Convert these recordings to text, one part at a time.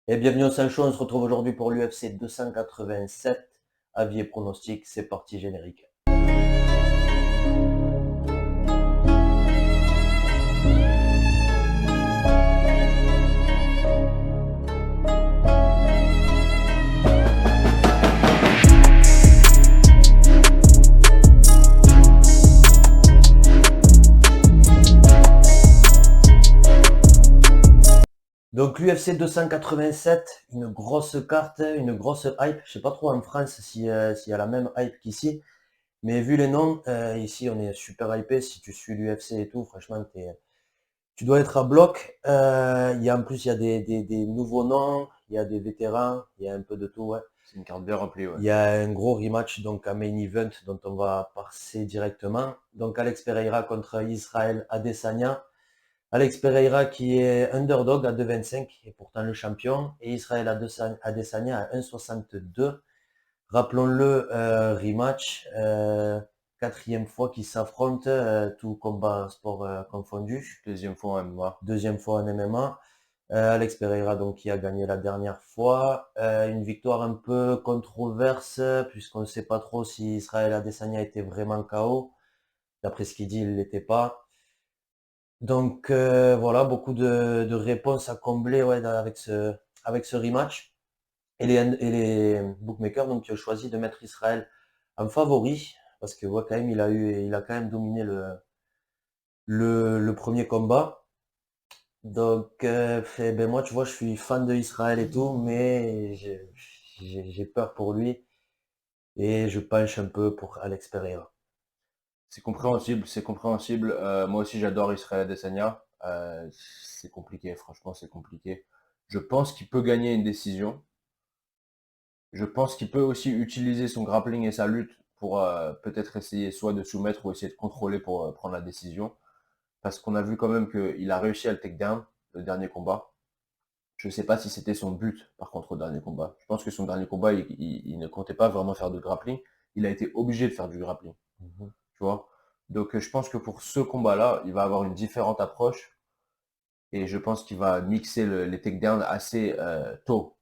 Et bienvenue au Sancho, on se retrouve aujourd'hui pour l'UFC 287. Avis et pronostic, c'est parti générique. Donc l'UFC 287, une grosse carte, une grosse hype. Je sais pas trop en France s'il y a la même hype qu'ici. Mais vu les noms, ici on est super hypé. Si tu suis l'UFC et tout, franchement, tu dois être à bloc. En plus, il y a des nouveaux noms, il y a des vétérans, il y a un peu de tout. Ouais. C'est une carte bien remplie, ouais. Il y a un gros rematch, donc un main event dont on va passer directement. Donc Alex Pereira contre Israël Adesanya. Alex Pereira qui est underdog à 2,25 et pourtant le champion. Et Israël Adesanya à 1,62. Rappelons-le, rematch, quatrième fois qu'ils s'affrontent, tout combat sport confondu. Deuxième fois en MMA. Deuxième fois en MMA. Alex Pereira donc qui a gagné la dernière fois. Une victoire un peu controverse puisqu'on ne sait pas trop si Israël Adesanya était vraiment KO. D'après ce qu'il dit, il ne l'était pas. Donc voilà, beaucoup de réponses à combler ouais, avec ce rematch. Et les bookmakers donc, ont choisi de mettre Israël en favori parce que ouais, quand même, il a quand même dominé le premier combat. Donc ben moi, tu vois, je suis fan de Israël et tout, mais j'ai peur pour lui et je penche un peu pour Alex Pereira. C'est compréhensible, c'est compréhensible. Moi aussi, j'adore Israël Adesanya. C'est compliqué, franchement, c'est compliqué. Je pense qu'il peut gagner une décision. Je pense qu'il peut aussi utiliser son grappling et sa lutte pour peut-être essayer soit de soumettre ou essayer de contrôler pour prendre la décision. Parce qu'on a vu quand même qu'il a réussi à le take down, le dernier combat. Je ne sais pas si c'était son but, par contre, au dernier combat. Je pense que son dernier combat, il ne comptait pas vraiment faire de grappling. Il a été obligé de faire du grappling. Mhm. Tu vois. Donc je pense que pour ce combat-là, il va avoir une différente approche et je pense qu'il va mixer les takedowns assez tôt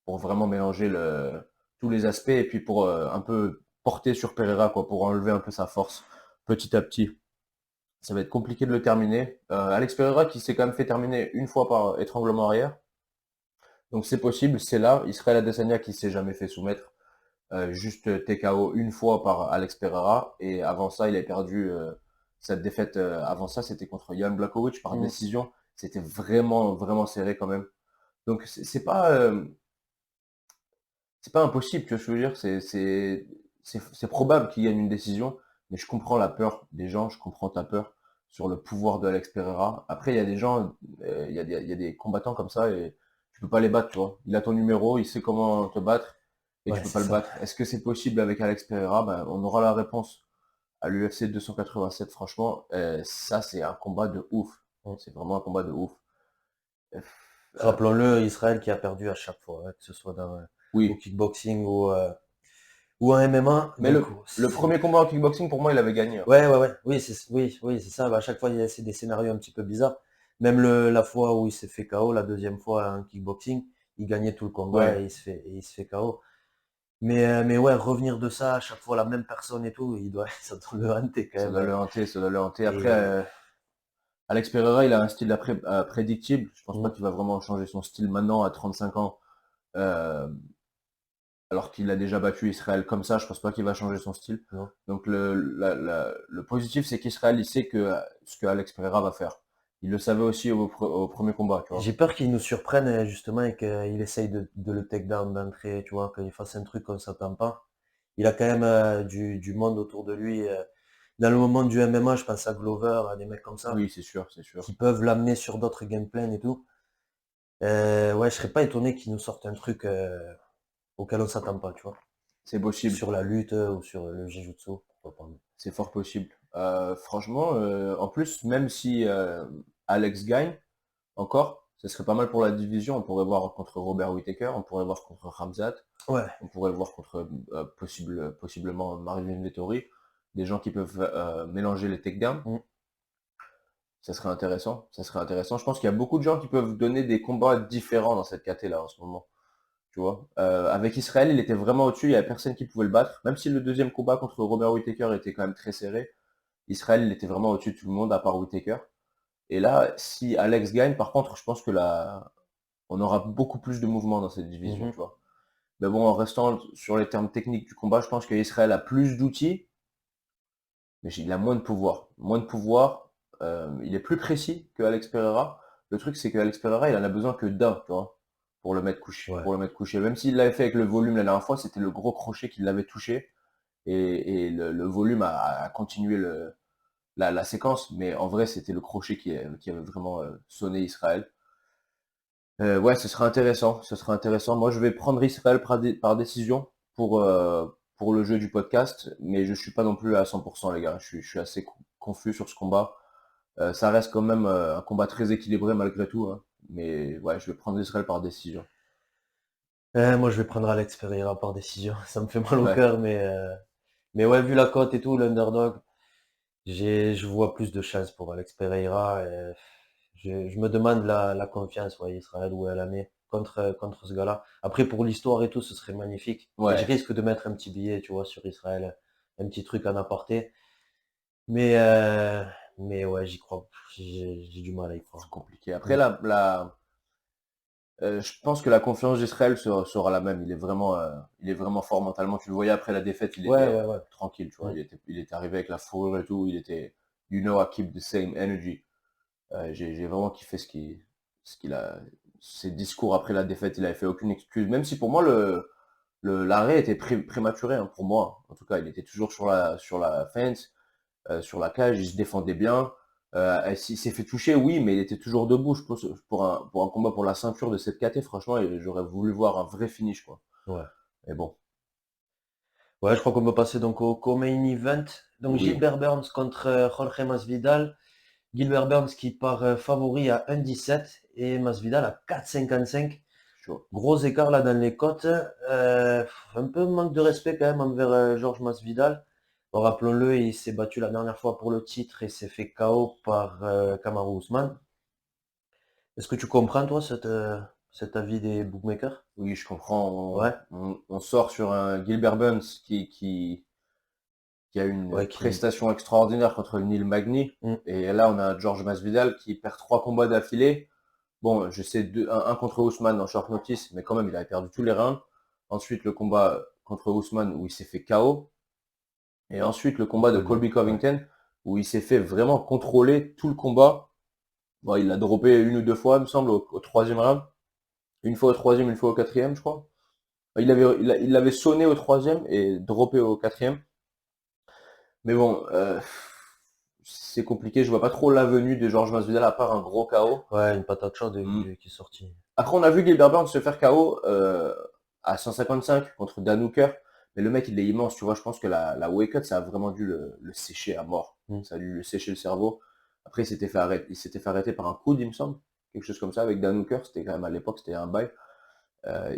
pour vraiment mélanger tous les aspects et puis pour un peu porter sur Pereira, quoi, pour enlever un peu sa force petit à petit. Ça va être compliqué de le terminer. Alex Pereira qui s'est quand même fait terminer une fois par étranglement arrière. Donc c'est possible, c'est là. Israël Adesanya qui s'est jamais fait soumettre. Juste TKO une fois par Alex Pereira. Et avant ça, il a perdu cette défaite. Avant ça, c'était contre Jan Blachowicz par Mm. décision. C'était vraiment, vraiment serré quand même. Donc, c'est pas impossible, tu vois ce que je veux dire. C'est probable qu'il gagne une décision. Mais je comprends la peur des gens. Je comprends ta peur sur le pouvoir de Alex Pereira. Après, il y a des gens, il y a des combattants comme ça et tu peux pas les battre, tu vois. Il a ton numéro, il sait comment te battre et tu Ouais, peux c'est pas le ça. battre. Est-ce que c'est possible avec Alex Pereira? Ben, on aura la réponse à l'UFC 287, franchement. Ça, c'est un combat de ouf. Mm. C'est vraiment un combat de ouf. Euh, Rappelons-le, Israël qui a perdu à chaque fois, hein, que ce soit au oui. kickboxing ou en MMA. Mais Donc le premier combat en kickboxing, pour moi, il avait gagné, hein. ouais, ouais, ouais. Oui, c'est ça. Bah, à chaque fois, c'est des scénarios un petit peu bizarres. Même la fois où il s'est fait KO, la deuxième fois en kickboxing, il gagnait tout le combat Ouais, et il se fait KO. Mais ouais, revenir de ça, à chaque fois la même personne et tout, ça doit le hanter quand ça même. doit le hanter, ça doit le hanter. Après, Et, Alex Pereira, il a un style prédictible. Je pense pas mm, qu'il va vraiment changer son style maintenant à 35 ans. Euh, alors qu'il a déjà battu Israël comme ça, je pense pas qu'il va changer son style. non. Donc le positif, c'est qu'Israël, il sait ce que Alex Pereira va faire. Il le savait aussi au premier combat, tu vois. J'ai peur qu'il nous surprenne justement et qu'il essaye de le take down d'entrée, tu vois, qu'il fasse un truc qu'on s'attend pas. Il a quand même du monde autour de lui. Dans le moment du MMA, je pense à Glover, à des mecs comme ça, Oui, c'est sûr, c'est sûr. qui peuvent l'amener sur d'autres gameplays et tout. Ouais, je serais pas étonné qu'il nous sorte un truc auquel on s'attend pas, tu vois. C'est possible. Sur la lutte ou sur le jiu-jitsu, pourquoi pas. C'est fort possible. Franchement, en plus, même si Alex gagne encore, ce serait pas mal pour la division. On pourrait voir contre Robert Whittaker, on pourrait voir contre Khamzat, Ouais, on pourrait le voir contre possiblement Marvin Vettori, des gens qui peuvent mélanger les takedowns. mm, Ça serait intéressant. Ça serait intéressant. Je pense qu'il y a beaucoup de gens qui peuvent donner des combats différents dans cette KT là en ce moment. Tu vois. Avec Israël, il était vraiment au-dessus. Il n'y avait personne qui pouvait le battre. Même si le deuxième combat contre Robert Whittaker était quand même très serré, Israël, il était vraiment au-dessus de tout le monde à part Whittaker. Et là, si Alex gagne, par contre, je pense que là, on aura beaucoup plus de mouvements dans cette division, tu Mhm. vois. Mais bon, en restant sur les termes techniques du combat, je pense qu'Israël a plus d'outils, mais il a moins de pouvoir. Moins de pouvoir, il est plus précis que Alex Pereira. Le truc, c'est que Alex Pereira, il en a besoin que d'un, tu vois, pour le mettre couché. Ouais. Pour le mettre couché. Même s'il l'avait fait avec le volume la dernière fois, c'était le gros crochet qui l'avait touché. Et le volume a continué la séquence. Mais en vrai, c'était le crochet qui avait vraiment sonné Israël. Ouais, ce sera intéressant. Ce sera intéressant. Moi, je vais prendre Israël par décision pour le jeu du podcast, mais je suis pas non plus à 100%, les gars. Je suis assez confus sur ce combat. Ça reste quand même un combat très équilibré malgré tout, hein. Mais ouais, je vais prendre Israël par décision. Moi, je vais prendre Alex Pereira par décision. Ça me fait mal au Ouais, cœur, mais ouais, vu la cote et tout, l'underdog, je vois plus de chances pour Alex Pereira. Et je me demande la confiance, ouais, Israël, où elle en est contre ce gars-là. Après, pour l'histoire et tout, ce serait magnifique. Et je ouais, risque de mettre un petit billet, tu vois, sur Israël, un petit truc à en apporter. Mais, euh, mais ouais, j'y crois. J'ai du mal à y c'est croire. compliqué. Après, Mm. je pense que la confiance d'Israël sera la même. Il est vraiment fort mentalement. Tu le voyais après la défaite, il Ouais, était ouais, ouais. tranquille, tu vois. Mm. Il était arrivé avec la fourrure et tout. You know, I keep the same energy. J'ai vraiment kiffé ce qu'il a, ses discours après la défaite. Il avait fait aucune excuse, même si pour moi l'arrêt était prématuré, hein, pour moi. En tout cas, il était toujours sur la fence, sur la cage, il se défendait bien. S'il s'est fait toucher, oui, mais il était toujours debout. Je pense pour un combat pour la ceinture de cette KT, franchement, j'aurais voulu voir un vrai finish, quoi. Ouais. Mais bon, Ouais, je crois qu'on peut passer donc au main event. Donc oui, Gilbert Burns contre Jorge Masvidal. Gilbert Burns qui part favori à 1,17 et Masvidal à 4,55. chaud. Gros écart là dans les cotes. Un peu manque de respect quand même envers Georges Masvidal. Bon, rappelons-le, il s'est battu la dernière fois pour le titre et s'est fait KO par Kamaru Usman. Est-ce que tu comprends toi cet avis des bookmakers? Oui, je comprends. Ouais, On sort sur un Gilbert Burns qui a une ouais, qui. prestation extraordinaire contre le Neil Magny. Hmm, Et là, on a George Masvidal qui perd 3 combats d'affilée. Bon, je sais un contre Ousmane en short notice, mais quand même, il avait perdu tous les rounds. Ensuite, le combat contre Ousmane où il s'est fait KO. Et ensuite, le combat de Colby, Colby ouais. Covington où il s'est fait vraiment contrôler tout le combat. Bon, il l'a droppé une ou deux fois, il me semble, au troisième round. Une fois au troisième, une fois au quatrième, je crois. Il l'avait sonné au troisième et droppé au quatrième. Mais bon, c'est compliqué. Je vois pas trop l'avenue de Georges Masvidal à part un gros KO. Ouais, une patate chaude Hmm. qui est sortie. Après, on a vu Gilbert Burns se faire KO à 155 contre Dan Hooker. Mais le mec, il est immense. Tu vois, je pense que la wake cut, ça a vraiment dû le sécher à mort. Hmm. Ça a dû le sécher le cerveau. Après, il s'était fait arrêter par un coude, il me semble. Quelque chose comme ça avec Dan Hooker. C'était quand même à l'époque, c'était un bail.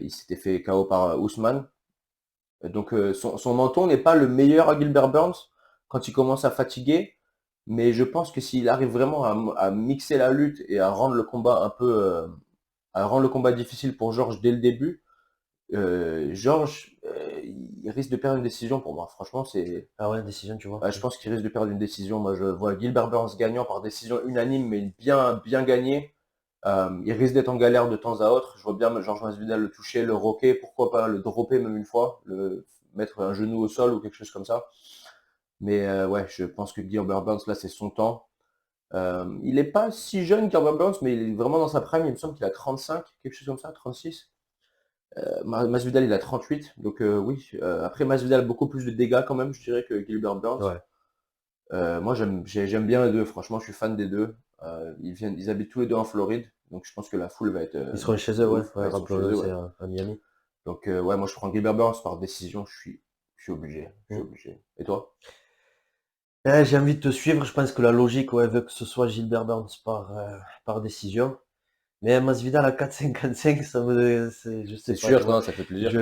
Il s'était fait KO par Ousmane. Donc son menton n'est pas le meilleur à Gilbert Burns quand il commence à fatiguer, mais je pense que s'il arrive vraiment à mixer la lutte et à rendre le combat à rendre le combat difficile pour Georges dès le début, Georges, il risque de perdre une décision pour moi. Franchement, Ah ouais, décision, tu vois. ouais, je pense qu'il risque de perdre une décision. Moi, je vois Gilbert Burns gagnant par décision unanime, mais bien, bien gagné. Il risque d'être en galère de temps à autre. Je vois bien Georges Masvidal le toucher, le roquer, pourquoi pas le dropper même une fois, le mettre un genou au sol ou quelque chose comme ça. Mais ouais, je pense que Gilbert Burns, là, c'est son temps. Il n'est pas si jeune Gilbert Burns, mais il est vraiment dans sa prime. Il me semble qu'il a 35, quelque chose comme ça, 36. Masvidal, il a 38. Donc oui, après Masvidal a beaucoup plus de dégâts quand même, je dirais, que Gilbert Burns. Ouais. Moi, j'aime bien les deux. Franchement, je suis fan des deux. Ils habitent tous les deux en Floride, donc je pense que la foule va être Ils seront chez eux, de ouais. ouf. Ouais, Ouais, ils sont chez rappelons-le, eux, c'est ouais. à Miami. Donc ouais, moi je prends Gilbert Burns par décision. Je suis obligé. Je suis Mm. obligé. Et toi? J'ai envie de te suivre. Je pense que la logique, ouais, veut que ce soit Gilbert Burns par décision. Mais Masvidal à 4,55, je sais C'est pas, tu sûr, vois. non, ça fait plaisir.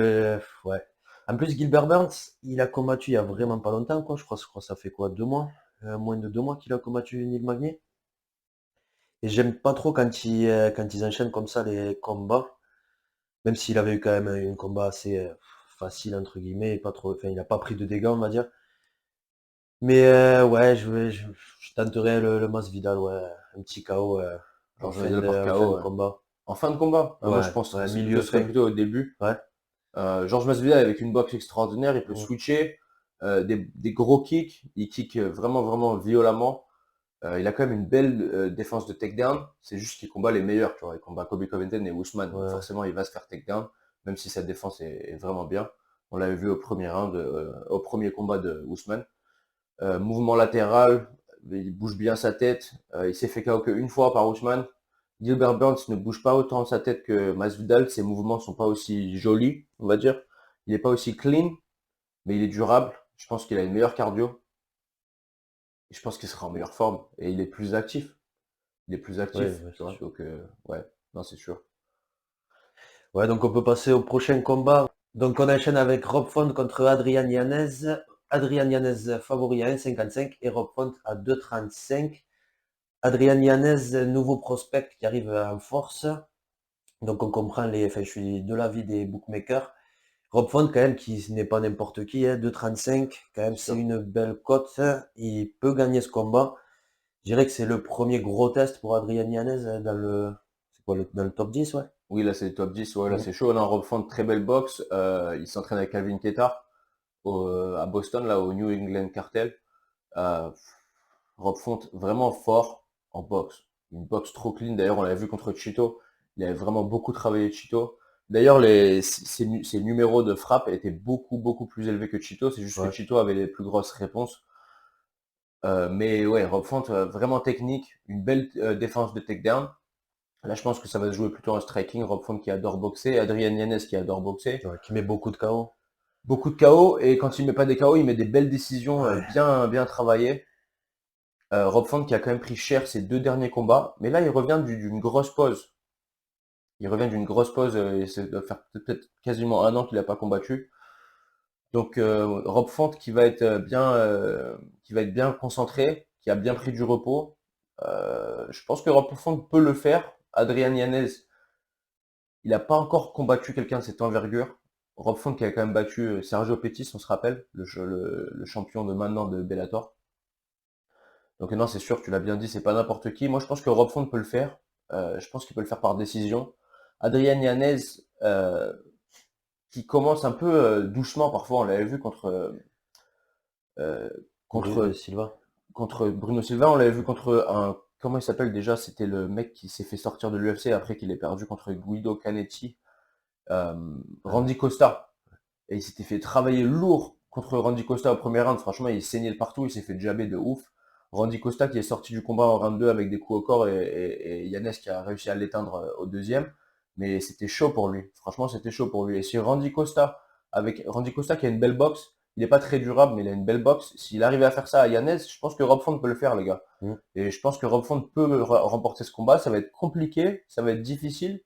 Ouais. En plus, Gilbert Burns, il a combattu il y a vraiment pas longtemps, quoi. Je crois que ça fait quoi, 2 mois? Moins de 2 mois qu'il a combattu Neil Magny. Et j'aime pas trop quand ils enchaînent comme ça les combats, même s'il avait eu quand même un combat assez facile entre guillemets, et pas trop, enfin il a pas pris de dégâts on va dire. Mais ouais, je tenterai le Masvidal, ouais, un petit KO Genre Masvidal par en fin KO, de ouais. combat. En fin de combat, moi je Ouais, pense que ouais, ce milieu serait fin. plutôt au début. Ouais. Georges Masvidal avec une boxe extraordinaire, il peut Mm. switcher, des gros kicks, il kick vraiment, vraiment violemment. Il a quand même une belle défense de takedown. C'est juste qu'il combat les meilleurs, tu vois. Il combat Kobe Covington et Usman. Donc Ouais. forcément, il va se faire takedown, même si sa défense est vraiment bien. On l'avait vu au premier round, au premier combat de Usman. Mouvement latéral, il bouge bien sa tête. Il s'est fait KO qu'une fois par Usman. Gilbert Burns ne bouge pas autant sa tête que Masvidal. Ses mouvements sont pas aussi jolis, on va dire. Il n'est pas aussi clean, mais il est durable. Je pense qu'il a une meilleure cardio. Et je pense qu'il sera en meilleure forme. Et il est plus actif. Il est plus Ouais, actif, ouais, tu c'est vois. sûr. Donc, ouais, non, c'est sûr. Ouais, donc on peut passer au prochain combat. Donc on enchaîne avec Rob Font contre Adrian Yanez. Adrian Yanez favori à 1,55 et Rob Font à 2,35. Adrian Yanez, nouveau prospect qui arrive en force. Donc on comprend enfin je suis de l'avis des bookmakers. Rob Font quand même qui n'est pas n'importe qui, hein, 2,35, quand même C'est c'est sûr. une belle cote. Il peut gagner ce combat. Je dirais que c'est le premier gros test pour Adrian Yanez c'est quoi, dans le top 10, ouais. Oui, là, c'est le top 10. Ouais, là, Mm. c'est chaud. Là, Rob Font, très belle boxe. Il s'entraîne avec Calvin Keitar à Boston, là, au New England Cartel. Euh, Rob Font, vraiment fort en boxe. Une boxe trop clean. D'ailleurs, on l'avait vu contre Chito. Il avait vraiment beaucoup travaillé Chito. D'ailleurs, ses numéros de frappe étaient beaucoup, beaucoup plus élevés que Chito. C'est juste que Ouais. Chito avait les plus grosses réponses. Mais ouais, Rob Font, vraiment technique. Une belle défense de takedown. Là, je pense que ça va se jouer plutôt en striking. Rob Font qui adore boxer. Adrian Yanez qui adore boxer. Ouais, qui met beaucoup de KO. Beaucoup de KO. Et quand il met pas des KO, il met des belles décisions Ouais. bien, bien travaillées. Rob Font qui a quand même pris cher ses 2 derniers combats, mais là il revient d'une grosse pause. Il revient d'une grosse pause, et ça doit faire peut-être quasiment un an qu'il n'a pas combattu. Donc Rob Font qui va être bien concentré, qui a bien pris du repos. Je pense que Rob Font peut le faire. Adrian Yanez, il n'a pas encore combattu quelqu'un de cette envergure. Rob Font qui a quand même battu Sergio Pettis, on se rappelle, le champion de maintenant de Bellator. Donc non, c'est sûr, tu l'as bien dit, c'est pas n'importe qui. Moi, je pense que Rob Font peut le faire. Je pense qu'il peut le faire par décision. Adrian Yanez, euh, qui commence un peu doucement parfois, on l'avait vu euh, Bruno contre, Silva. contre Bruno Silva, on l'avait vu contre comment il s'appelle déjà? C'était le mec qui s'est fait sortir de l'UFC après qu'il ait perdu contre Guido Canetti, euh, Euh, Randy Costa. Et il s'était fait travailler lourd contre Randy Costa au premier round. Franchement, il saignait de partout, il s'est fait jabber de ouf. Randy Costa qui est sorti du combat en round 2 avec des coups au corps et Yanez qui a réussi à l'éteindre au deuxième. Mais c'était chaud pour lui. Franchement, c'était chaud pour lui. Et si avec Randy Costa qui a une belle boxe, il n'est pas très durable, mais il a une belle boxe. S'il arrivait à faire ça à Yanez, je pense que Rob Font peut le faire, les gars. mm. Et je pense que Rob Font peut remporter ce combat. Ça va être compliqué, ça va être difficile,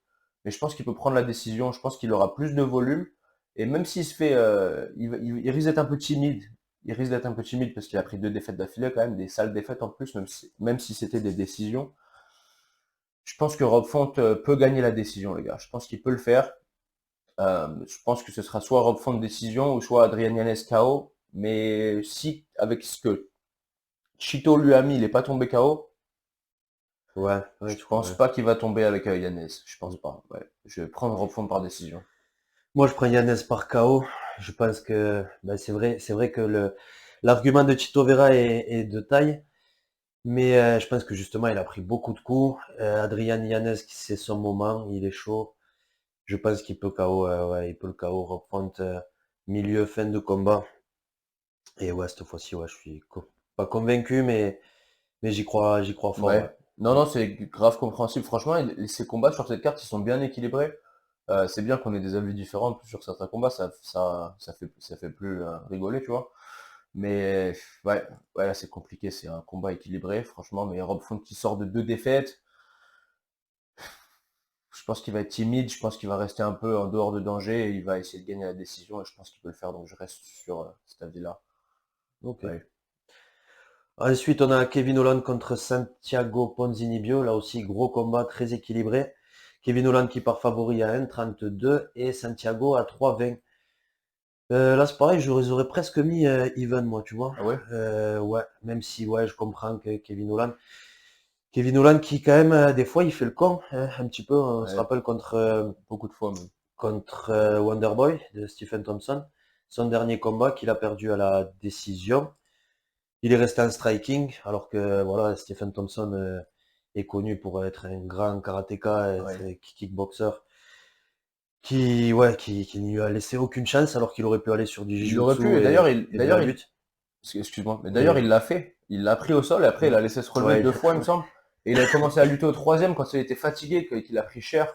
mais je pense qu'il peut prendre la décision. Je pense qu'il aura plus de volume. Et même s'il se fait, il risque d'être un peu timide. Il risque d'être un peu timide parce qu'il a pris 2 défaites d'affilée quand même, des sales défaites en plus, même si c'était des décisions. Je pense que Rob Font peut gagner la décision, les gars. Je pense qu'il peut le faire. Je pense que ce sera soit Rob Font décision ou soit Adrian Yanez KO. Mais si, avec ce que Chito lui a mis, il n'est pas tombé KO, Ouais, ouais, je je crois, pense ouais. pas qu'il va tomber avec Yanez. Je pense pas. Ouais. Je vais prendre Rob Font par décision. Moi, je prends Yanez par KO. Je pense que ben, c'est vrai que l'argument de Chito Vera est de taille, mais je pense que justement, il a pris beaucoup de coups. Adrian Yanez, c'est son moment, il est chaud. Je pense qu'il peut KO, ouais, il peut le KO, reprendre milieu, fin de combat. Et ouais, cette fois-ci, ouais, pas convaincu, mais j'y crois fort, ouais. Ouais. Non, Mm. non, c'est grave compréhensible. Franchement, ces combats sur cette carte, ils sont bien équilibrés. C'est bien qu'on ait des avis différents en plus sur certains combats, ça fait plus rigoler, tu vois. Mais ouais, ouais, là c'est compliqué, c'est un combat équilibré, franchement. Mais Rob Font qui sort de 2 défaites, je pense qu'il va être timide, je pense qu'il va rester un peu en dehors de danger et il va essayer de gagner la décision et je pense qu'il peut le faire, donc je reste sur cet avis-là. Ok. Ouais. Ensuite, on a Kevin Holland contre Santiago Ponzinibbio. Là aussi, gros combat très équilibré. Kevin Holland qui part favori à 1,32 et Santiago à 3,20. Là, c'est pareil, j'aurais presque mis even, moi, tu vois. Ah ouais? Ouais, même si, ouais, je comprends que Kevin Holland qui, quand même, des fois, il fait le con, hein, un petit peu. On se Ouais, rappelle beaucoup de fois même. contre Wonderboy de Stephen Thompson. Son dernier combat qu'il a perdu à la décision. Il est resté en striking, alors que voilà, Stephen Thompson est connu pour être un grand karatéka Ouais. et kickboxer qui ne lui a laissé aucune chance alors qu'il aurait pu aller sur du Il aurait pu, jiu-jitsu et de la lutte. excuse-moi, mais d'ailleurs, Et il l'a fait. Il l'a pris au sol et après, il a laissé se relever ouais, 2 fois, il me semble. Et il a commencé à lutter au troisième quand il était fatigué, qu'il a pris cher.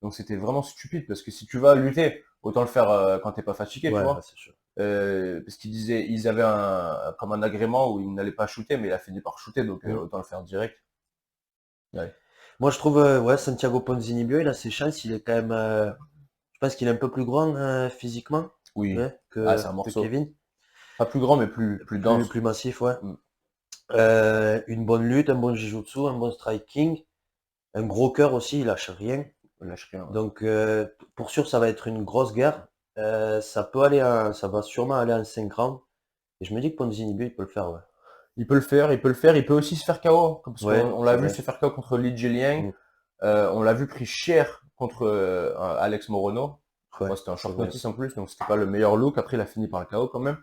Donc c'était vraiment stupide parce que si tu vas lutter, autant le faire quand t'es pas fatigué, tu ouais, vois. c'est sûr. Parce ils avaient comme un agrément où ils n'allaient pas shooter, mais il a fini par shooter, donc Mm. autant le faire direct. Ouais. Moi, je trouve, ouais, Santiago Ponzinibbio, il a ses chances. Il est quand même, je pense qu'il est un peu plus grand physiquement, Oui. ouais, Ah, c'est un que morceau. Kevin. Pas plus grand, mais plus Plus, dense. plus massif, ouais. Mm. Une bonne lutte, un bon jiu-jitsu, un bon striking, un gros cœur aussi, il lâche rien. Il lâche rien, ouais. Donc, pour sûr, ça va être une grosse guerre. Ça va sûrement aller en 5 rounds. Et je me dis que Ponzinibbio, il peut le faire, ouais. Il peut le faire, il peut le faire, il peut aussi se faire KO, parce qu'on Ouais, on c'est l'a vu vrai. se faire KO contre Li Jingliang, Mm. on l'a vu pris cher contre Alex Morono. Ouais, Moi, c'était un c'est short vrai. notice en plus, donc c'était pas le meilleur look. Après, il a fini par le KO quand même.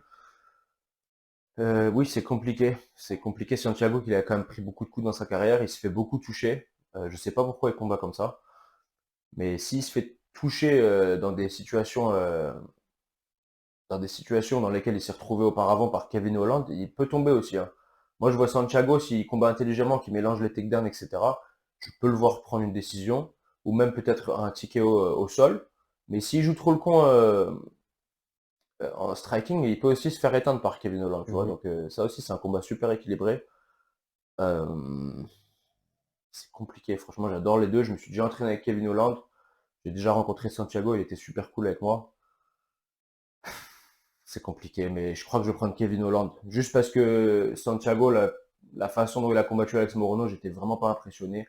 Oui, c'est compliqué. C'est compliqué. Santiago, il a quand même pris beaucoup de coups dans sa carrière, il se fait beaucoup toucher. Je sais pas pourquoi il combat comme ça, mais s'il se fait toucher dans des situations dans lesquelles il s'est retrouvé auparavant par Kevin Holland, il peut tomber aussi, hein. Moi, je vois Santiago, s'il combat intelligemment, qu'il mélange les takedowns, etc., je peux le voir prendre une décision, ou même peut-être un ticket au sol. Mais s'il joue trop le con en striking, il peut aussi se faire éteindre par Kevin Holland, tu vois. Mhm. Donc ça aussi, c'est un combat super équilibré. Euh, c'est compliqué, franchement, j'adore les deux. Je me suis déjà entraîné avec Kevin Holland. J'ai déjà rencontré Santiago, il était super cool avec moi. C'est compliqué, mais je crois que je vais prendre Kevin Holland. Juste parce que Santiago, la façon dont il a combattu Alex Morono, j'étais vraiment pas impressionné.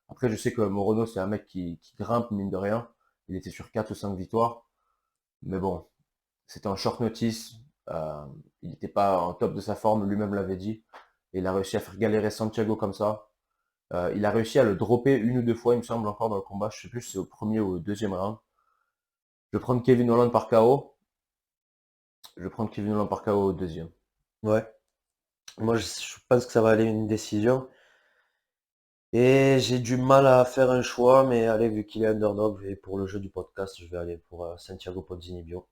Après, je sais que Morono, c'est un mec qui grimpe, mine de rien. Il était sur 4 ou 5 victoires. Mais bon, c'était en short notice. Il n'était pas en top de sa forme, lui-même l'avait dit. Et il a réussi à faire galérer Santiago comme ça. Il a réussi à le dropper une ou deux fois, il me semble, encore dans le combat. Je sais plus si c'est au premier ou au deuxième round. Je vais prendre Kevin Holland par KO. Je vais prendre Kevin Holland par KO au deuxième. Ouais. Moi, je pense que ça va aller une décision. Et j'ai du mal à faire un choix, mais allez, vu qu'il est underdog, et pour le jeu du podcast, je vais aller pour Santiago Ponzinibbio.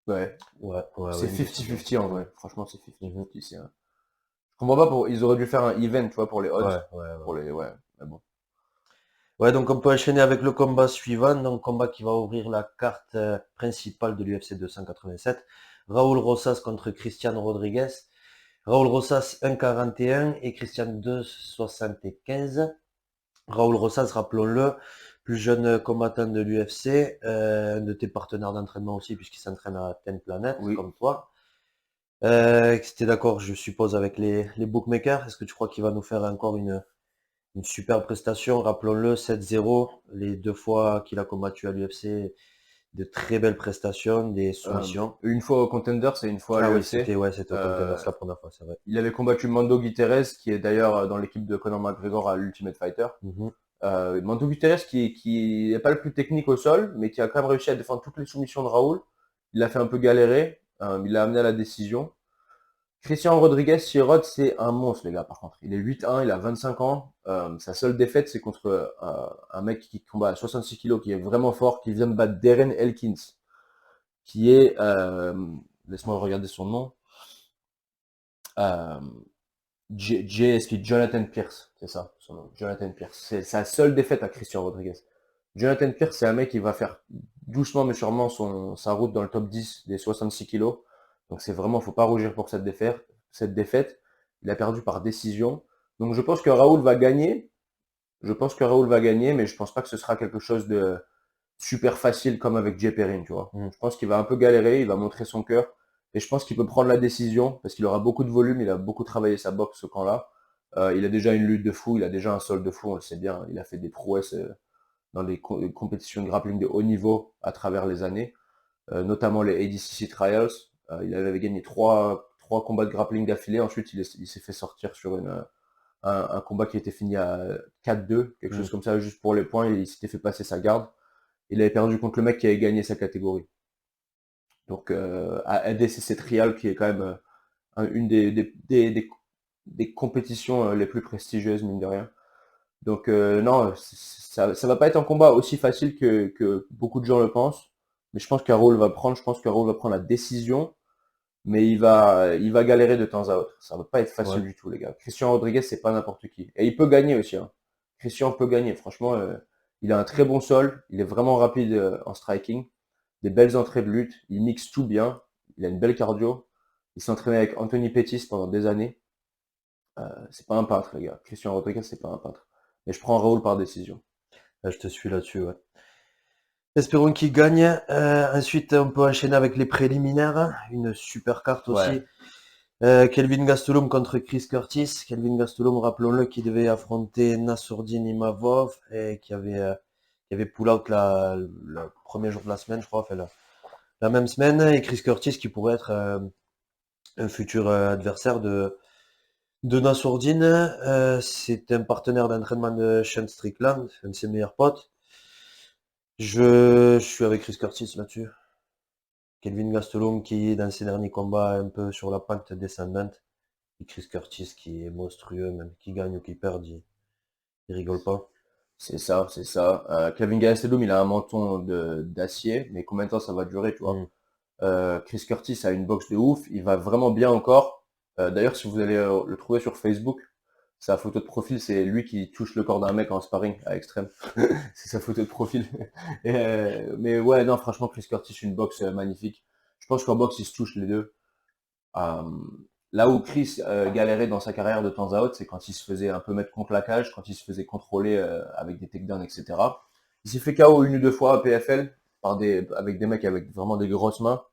Ouais, Ouais, ouais, c'est ouais, une décision. 50-50 en Mm. vrai. Franchement, c'est Mhm. 50-50. Je comprends pas ils auraient dû faire un event, tu vois, pour les odds. Ouais, ouais, ouais. Ouais, mais bon. Ouais, donc on peut enchaîner avec le combat suivant, donc combat qui va ouvrir la carte principale de l'UFC 287. Raúl Rosas contre Christian Rodriguez. Raúl Rosas 1,41 et Christian 2,75. Raúl Rosas, rappelons-le, plus jeune combattant de l'UFC, un de tes partenaires d'entraînement aussi, puisqu'il s'entraîne à Ten Planet, Oui. comme toi. C'était d'accord, je suppose, avec les bookmakers. Est-ce que tu crois qu'il va nous faire encore une super prestation? Rappelons-le, 7-0, les deux fois qu'il a combattu à l'UFC, de très belles prestations, des soumissions. Une fois au Contenders et une fois à Ah oui, l'UFC. c'était au Contenders la première fois, c'est vrai. Il avait combattu Mando Guterres, qui est d'ailleurs dans l'équipe de Conor McGregor à l'Ultimate Fighter. Mhm. Mando Guterres qui n'est pas le plus technique au sol, mais qui a quand même réussi à défendre toutes les soumissions de Raoul. Il a fait un peu galérer, il l'a amené à la décision. Christian Rodriguez, Chirod, c'est un monstre, les gars, par contre. Il est 8-1, il a 25 ans. Sa seule défaite, c'est contre un mec qui combat à 66 kilos, qui est vraiment fort, qui vient de battre Darren Elkins, qui est, laisse-moi regarder son nom, euh, JSP, Jonathan Pierce, c'est ça, son nom, Jonathan Pierce. C'est sa seule défaite à Christian Rodriguez. Jonathan Pierce, c'est un mec qui va faire doucement mais sûrement sa route dans le top 10 des 66 kilos. Donc c'est vraiment, faut pas rougir pour cette défaite. Il a perdu par décision. Donc je pense que Raoul va gagner. Je pense que Raoul va gagner, mais je pense pas que ce sera quelque chose de super facile comme avec Jay Perrin, tu vois. Mhm. Je pense qu'il va un peu galérer, il va montrer son cœur. Et je pense qu'il peut prendre la décision parce qu'il aura beaucoup de volume, il a beaucoup travaillé sa boxe ce camp-là. Il a déjà une lutte de fou, il a déjà un sol de fou, on le sait bien. Il a fait des prouesses dans les compétitions de grappling de haut niveau à travers les années, notamment les ADCC Trials. Il avait gagné trois combats de grappling d'affilée. Ensuite, il s'est fait sortir sur un combat qui était fini à 4-2, quelque chose Mm. comme ça, juste pour les points. Il s'était fait passer sa garde. Il avait perdu contre le mec qui avait gagné sa catégorie. Donc, à ADCC Trial, qui est quand même une des compétitions les plus prestigieuses, mine de rien. Donc non, ça va pas être un combat aussi facile que beaucoup de gens le pensent. Mais je pense qu'Arol va prendre, je pense qu'Arol va prendre la décision, mais il va galérer de temps à autre. Ça va pas être Ouais. facile du tout, les gars. Christian Rodriguez, c'est pas n'importe qui. Et il peut gagner aussi, hein. Christian peut gagner. Franchement, il a un très bon sol. Il est vraiment rapide en striking. Des belles entrées de lutte. Il mixe tout bien. Il a une belle cardio. Il s'entraînait avec Anthony Pettis pendant des années. C'est pas un peintre, les gars. Christian Rodriguez, c'est pas un peintre. Mais je prends Raoul par décision. Je te suis là-dessus, ouais. Espérons qu'il gagne. Ensuite, on peut enchaîner avec les préliminaires. Une super carte Ouais, aussi. Kelvin Gastelum contre Chris Curtis. Kelvin Gastelum, rappelons-le, qui devait affronter Nassourdine Imavov et qui avait pull out le premier jour de la semaine, je crois, enfin, la même semaine. Et Chris Curtis qui pourrait être un futur adversaire de Nassourdine. C'est un partenaire d'entraînement de Sean Strickland, un de ses meilleurs potes. Je suis avec Chris Curtis là-dessus. Kelvin Gastelum qui, dans ses derniers combats, est un peu sur la pente descendante. Et Chris Curtis qui est monstrueux, même qui gagne ou qui perd, il rigole pas. c'est ça, c'est ça. Kevin Gastelum, il a un menton d'acier, mais combien de temps ça va durer, tu vois? Mm. Chris Curtis a une boxe de ouf, il va vraiment bien encore. D'ailleurs, si vous allez le trouver sur Facebook, sa photo de profil, c'est lui qui touche le corps d'un mec en sparring à extrême. C'est sa photo de profil. Mais ouais, non, franchement, Chris Curtis, une boxe magnifique. Je pense qu'en boxe, ils se touchent les deux. Euh, Là où Chris galérait dans sa carrière de temps à autre, c'est quand il se faisait un peu mettre contre la cage, quand il se faisait contrôler avec des takedowns, etc. Il s'est fait KO une ou deux fois à PFL avec des mecs avec vraiment des grosses mains.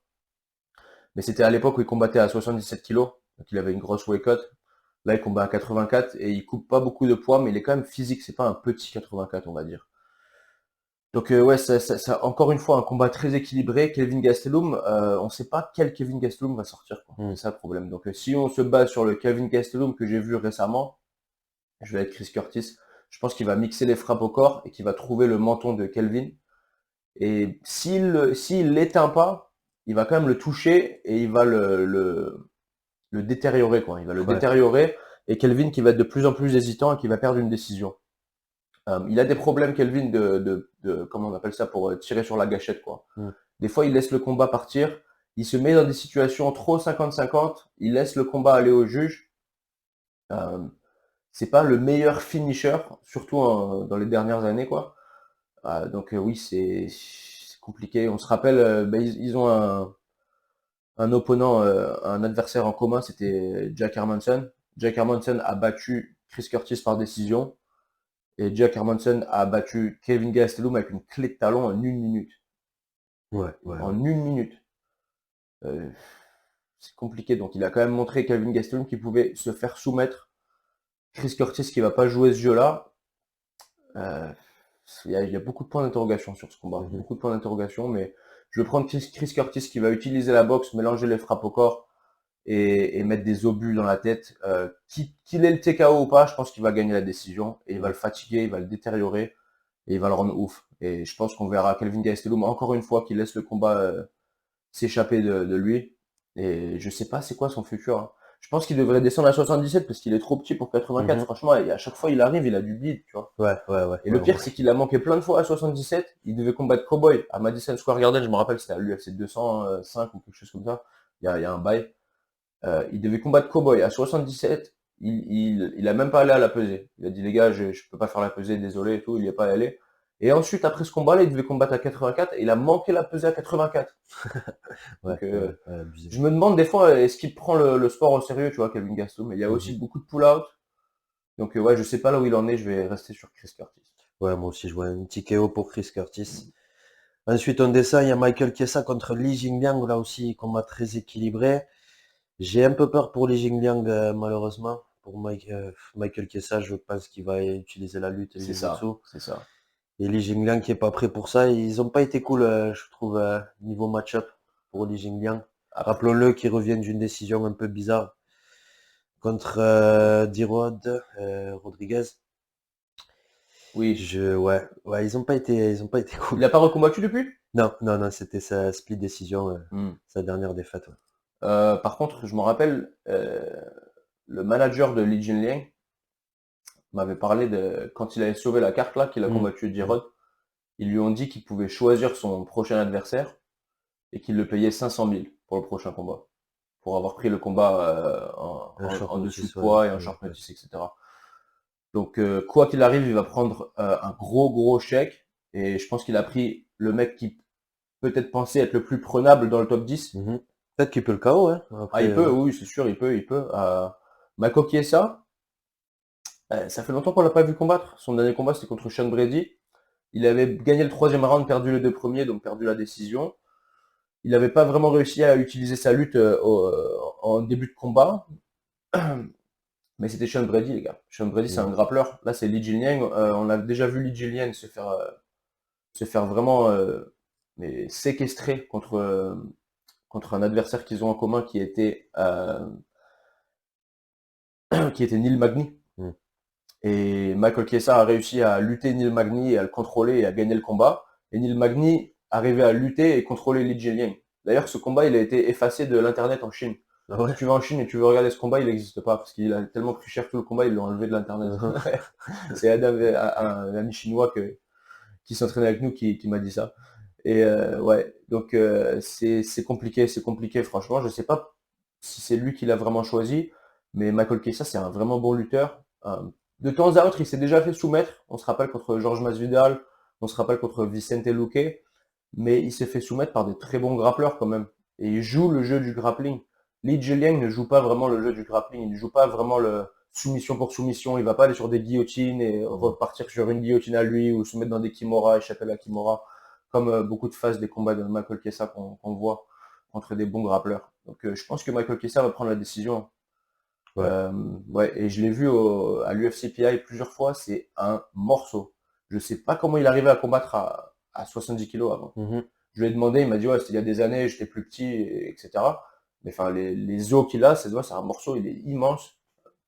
Mais c'était à l'époque où il combattait à 77 kilos, donc il avait une grosse weight cut. Là, il combat à 84 et il coupe pas beaucoup de poids, mais il est quand même physique. C'est pas un petit 84, on va dire. Donc ouais, encore une fois un combat très équilibré. Kelvin Gastelum, on ne sait pas quel Kelvin Gastelum va sortir, quoi. Mm. C'est ça le problème. Donc si on se base sur le Kelvin Gastelum que j'ai vu récemment, je vais être Chris Curtis. Je pense qu'il va mixer les frappes au corps et qu'il va trouver le menton de Kelvin. Et s'il l'éteint pas, il va quand même le toucher et il va le détériorer, quoi. Il va le Ouais. détériorer et Kelvin qui va être de plus en plus hésitant et qui va perdre une décision. Il a des problèmes, Kelvin, comment on appelle ça, pour tirer sur la gâchette, quoi. Mm. Des fois, il laisse le combat partir, il se met dans des situations trop 50-50, il laisse le combat aller au juge. Euh, c'est pas le meilleur finisher, surtout dans les dernières années, quoi. Donc oui, c'est compliqué. On se rappelle, ils ont un opponent, un adversaire en commun, c'était Jack Hermanson. Jack Hermanson a battu Chris Curtis par décision. Et Jack Hermanson a battu Kelvin Gastelum avec une clé de talon en une minute. Ouais, ouais, ouais. En une minute. Euh, c'est compliqué. Donc il a quand même montré Kelvin Gastelum qu'il pouvait se faire soumettre. Chris Curtis qui va pas jouer ce jeu-là. Euh, il y a beaucoup de points d'interrogation sur ce combat. Mhm. Beaucoup de points d'interrogation. Mais je vais prendre Chris Curtis qui va utiliser la boxe, mélanger les frappes au corps et mettre des obus dans la tête. Qu'il ait le TKO ou pas, je pense qu'il va gagner la décision. Et il va Mm. le fatiguer, il va le détériorer. Et il va le rendre ouf. Et je pense qu'on verra Kelvin Gastelum encore une fois qui laisse le combat s'échapper de lui. Et je sais pas c'est quoi son futur, hein. Je pense qu'il devrait descendre à 77 parce qu'il est trop petit pour 84. Mhm. Franchement, et à chaque fois il arrive, il a du bide, tu vois. Ouais, ouais, ouais, Et ouais, le pire, ouais. c'est qu'il a manqué plein de fois à 77. Il devait combattre Cowboy à Madison Square Garden. Je me rappelle, c'était à l'UFC 205 ou quelque chose comme ça. Il y a un bail. Il devait combattre Cowboy à 77. Il a même pas allé à la pesée. Il a dit, les gars, je peux pas faire la pesée, désolé et tout. Il y est pas allé. Et ensuite, après ce combat-là, il devait combattre à 84 et il a manqué la pesée à 84. Ouais, Donc, ouais, ouais, abusé. je me demande des fois, est-ce qu'il prend le sport au sérieux, tu vois, Kelvin Gastelum. Mais il y a Mhm. aussi beaucoup de pull-out. Donc, ouais, je sais pas là où il en est. Je vais rester sur Chris Curtis. Ouais, moi aussi, je vois un petit KO pour Chris Curtis. Ensuite, on descend, il y a Michael Chiesa contre Li Jingliang, là aussi, combat très équilibré. J'ai un peu peur pour Li Jingliang, malheureusement. Pour Michael Chiesa, je pense qu'il va utiliser la lutte et le C'est jiu-jitsu. ça, c'est ça. Et Li Jingliang qui est pas prêt pour ça. Ils ont pas été cool, je trouve, niveau match-up pour Li Jingliang. Après, Rappelons-le qu'il revient d'une décision un peu bizarre contre D-Rod, Rodriguez. oui. Ouais, ils ont pas été Il cool. n'a pas recombattu depuis? Non, non, non, c'était sa split décision, Hmm. sa dernière défaite. Ouais. Par contre, je me rappelle, le manager de Li Jinliang m'avait parlé de quand il avait sauvé la carte là, qu'il a Mm, combattu mm. D-Rod, ils lui ont dit qu'il pouvait choisir son prochain adversaire et qu'il le payait 500 000 pour le prochain combat, pour avoir pris le combat Un en short dessous de notice, ouais. poids et en Ouais, short ouais. notice, etc. Donc, quoi qu'il arrive, il va prendre un gros chèque. Et je pense qu'il a pris le mec qui peut-être pensait être le plus prenable dans le top 10. Mhm. Peut-être qu'il peut le KO, hein. Ah, Après, il peut, oui, c'est sûr, il peut. Mako Chiesa, ça fait longtemps qu'on l'a pas vu combattre. Son dernier combat, c'était contre Sean Brady. Il avait gagné le troisième round, perdu les deux premiers, donc perdu la décision. Il n'avait pas vraiment réussi à utiliser sa lutte en début de combat. Mais c'était Sean Brady, les gars. Sean Brady, c'est mm. un grappleur. Là, c'est Li Jinliang. On a déjà vu Li Jinliang se faire vraiment mais séquestrer contre un adversaire qu'ils ont en commun qui était Neil Magny. Mm. Et Michael Chiesa a réussi à lutter Neil Magny et à le contrôler et à gagner le combat. Et Neil Magny arrivait à lutter et contrôler Li Jinliang. D'ailleurs, ce combat, il a été effacé de l'internet en Chine. Ah Si ouais? tu vas en Chine et tu veux regarder ce combat, il n'existe pas parce qu'il a tellement pris cher tout le combat, ils l'ont enlevé de l'internet. Mhm. C'est Adam, un ami chinois qui s'entraîne avec nous qui m'a dit ça. Et ouais, donc c'est compliqué franchement. Je sais pas si c'est lui qui l'a vraiment choisi, mais Michael Chiesa c'est un vraiment bon lutteur. De temps à autre, il s'est déjà fait soumettre. On se rappelle contre Georges Masvidal, on se rappelle contre Vicente Luque, mais il s'est fait soumettre par des très bons grappleurs quand même. Et il joue le jeu du grappling. Li Jingliang ne joue pas vraiment le jeu du grappling, il ne joue pas vraiment le soumission pour soumission, il va pas aller sur des guillotines et Mm. repartir sur une guillotine à lui ou se mettre dans des kimura, échapper à la kimura, comme beaucoup de phases des combats de Michael Chiesa qu'on voit contre des bons grappleurs. Donc je pense que Michael Chiesa va prendre la décision. Ouais. Ouais, et je l'ai vu à l'UFC PI plusieurs fois, c'est un morceau. Je sais pas comment il arrivait à combattre à 70 kilos avant. Mhm. Je lui ai demandé, il m'a dit ouais, c'était il y a des années, j'étais plus petit, etc. Mais enfin, les os qu'il a, c'est un morceau, il est immense,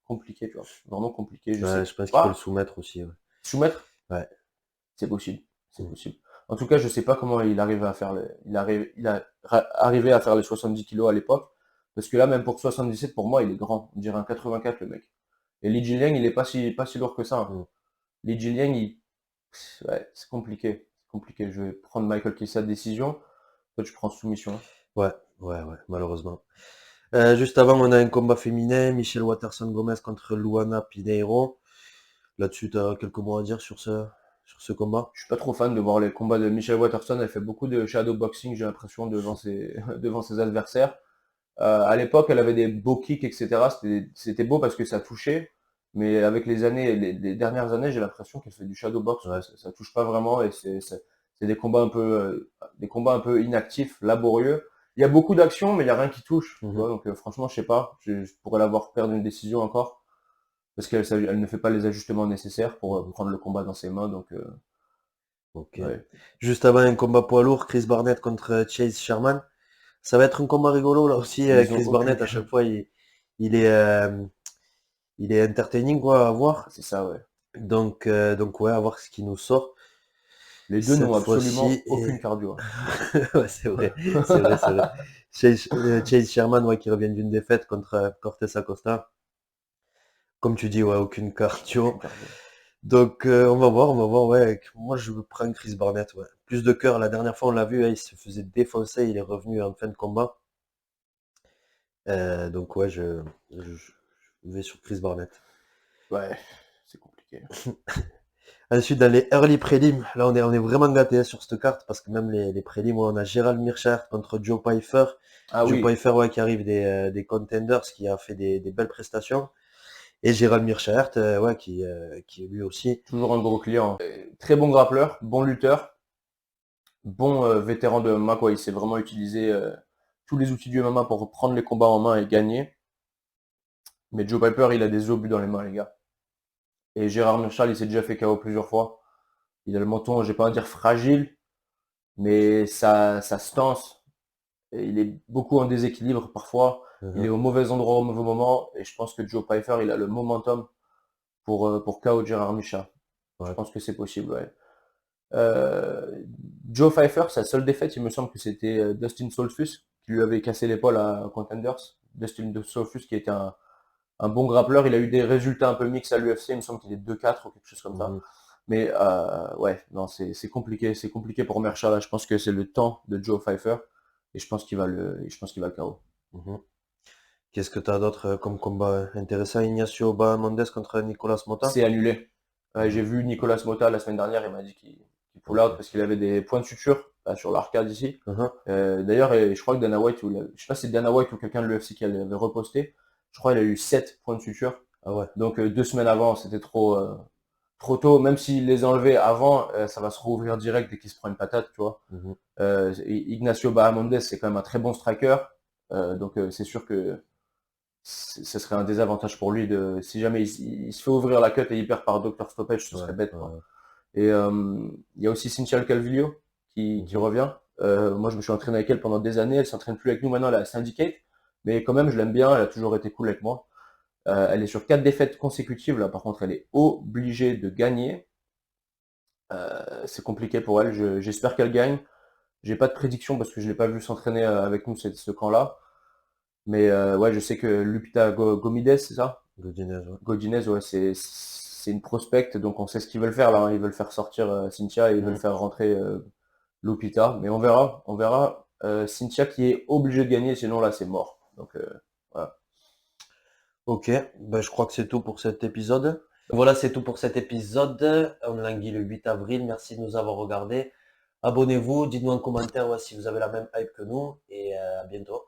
compliqué, tu vois. Vraiment compliqué, je Ouais, sais je pense qu'il faut le pas. soumettre aussi. Ouais. Soumettre, Ouais. c'est possible, c'est Mm. possible. En tout cas, je sais pas comment il arrive à faire arrivé à faire les 70 kilos à l'époque. Parce que là, même pour 77, pour moi, il est grand. On dirait un 84, le mec. Et Li Jinliang, il est pas si lourd que ça, hein. Mm. Li Jinliang, ouais, c'est compliqué. C'est compliqué. Je vais prendre Michael Chiesa décision. Toi, tu prends soumission, hein. Ouais, ouais, malheureusement. Juste avant, on a un combat féminin, Michelle Waterson-Gomez contre Luana Pinheiro. Là-dessus, tu as quelques mots à dire sur ce combat? Je suis pas trop fan de voir les combats de Michelle Waterson. Elle fait beaucoup de shadow boxing, j'ai l'impression, devant ses adversaires. À l'époque, elle avait des beaux kicks, etc. C'était beau parce que ça touchait. Mais avec les années, les dernières années, j'ai l'impression qu'elle fait du shadow box, quoi. Ouais. Ça touche pas vraiment et c'est des combats un peu inactifs, laborieux. Il y a beaucoup d'actions, mais il y a rien qui touche, tu Mhm. vois. Donc franchement, je sais pas. Je pourrais l'avoir perdre une décision encore parce elle ne fait pas les ajustements nécessaires pour Mhm. prendre le combat dans ses mains. Donc Ok. ouais. Juste avant, un combat poids lourd, Chris Barnett contre Chase Sherman. Ça va être un combat rigolo là aussi. Ils ont Chris aucune. Barnett, à chaque fois, il est, euh, il est entertaining quoi, à voir. C'est ça, ouais. Donc ouais, à voir ce qui nous sort Les deux n'ont cette fois-ci. absolument aucune cardio, hein. Ouais, c'est vrai, c'est vrai, c'est vrai. Chase Sherman, ouais, qui revient d'une défaite contre Cortés Acosta. Comme tu dis, ouais, aucune Aucune cardio. cardio. Donc on va voir, ouais. Moi je prends Chris Barnett, ouais. Plus de cœur, la dernière fois on l'a vu, hein, il se faisait défoncer, il est revenu en fin de combat. Donc ouais, je vais sur Chris Barnett. Ouais, c'est compliqué. Ensuite, dans les early prélims, là on est vraiment gâté sur cette carte parce que même les prélims, ouais, on a Gérald Meerschaert contre Joe Pyfer. Ah Joe oui, Pyfer, ouais, qui arrive des Contenders, qui a fait des belles prestations. Et Gérald Meerschaert, ouais, qui lui aussi. toujours un gros client. Très bon grappleur, bon lutteur, bon vétéran de MMA, quoi. Il sait vraiment utiliser tous les outils du MMA pour prendre les combats en main et gagner. Mais Joe Piper, il a des obus dans les mains, les gars. Et Gérard Marshall, il s'est déjà fait KO plusieurs fois. Il a le menton, je vais pas dire fragile, mais sa stance, et il est beaucoup en déséquilibre parfois. Il est Mhm. au mauvais endroit au mauvais moment. Et je pense que Joe Piper, il a le momentum pour KO Gérard Misha. Je Ouais. pense que c'est possible, ouais. Euh, Joe Pfeiffer, sa seule défaite, il me semble que c'était Dustin Solfus qui lui avait cassé l'épaule à Contenders. Dustin Solfus qui était un bon grappleur, il a eu des résultats un peu mixtes à l'UFC, il me semble qu'il est 2-4 ou quelque chose comme ça. Mhm. Mais ouais, non, c'est compliqué pour Merchal. Là. Je pense que c'est le temps de Joe Pfeiffer et je pense qu'il va le KO. Mhm. Qu'est-ce que tu as d'autre comme combat intéressant? Ignacio Bahamondes contre Nicolas Mota? C'est annulé. Ouais, j'ai Mhm. vu Nicolas Mota la semaine dernière, il m'a dit qu'il pull Ok. out parce qu'il avait des points de suture là, sur l'arcade ici. Mhm. D'ailleurs, je crois que Dana White, je sais pas si c'est Dana White ou quelqu'un de l'UFC qui l'avait reposté, je crois qu'il a eu 7 points de suture. Ah ouais. Donc 2 semaines avant, c'était trop tôt. Même s'il les enlevait avant, ça va se rouvrir direct dès qu'il se prend une patate, tu vois. Mhm. Ignacio Bahamondes, c'est quand même un très bon striker. Donc c'est sûr que ce serait un désavantage pour lui si jamais il se fait ouvrir la cut et il perd par docteur stoppage, ce Ouais, serait bête, quoi. ouais. Et il y a aussi Cynthia Calvillo qui Mhm. revient. Moi, je me suis entraîné avec elle pendant des années. Elle s'entraîne plus avec nous maintenant, elle est à Syndicate. Mais quand même, je l'aime bien. Elle a toujours été cool avec moi. Elle est sur 4 défaites consécutives. Là, par contre, elle est obligée de gagner. C'est compliqué pour elle. J'espère qu'elle gagne. J'ai pas de prédiction parce que je l'ai pas vu s'entraîner avec nous ce camp-là. Mais ouais, je sais que Lupita Gomides, c'est ça? Godinez, ouais. Godinez, ouais, c'est une prospecte, donc on sait ce qu'ils veulent faire là. Hein. Ils veulent faire sortir Cynthia et ils veulent Mhm. faire rentrer Lupita. Mais on verra. Cynthia qui est obligée de gagner, sinon là c'est mort. Donc voilà. Ok, ben, je crois que c'est tout pour cet épisode. Voilà, c'est tout pour cet épisode. On languit le 8 avril. Merci de nous avoir regardés. Abonnez-vous, dites-nous en commentaire ouais, si vous avez la même hype que nous et à bientôt.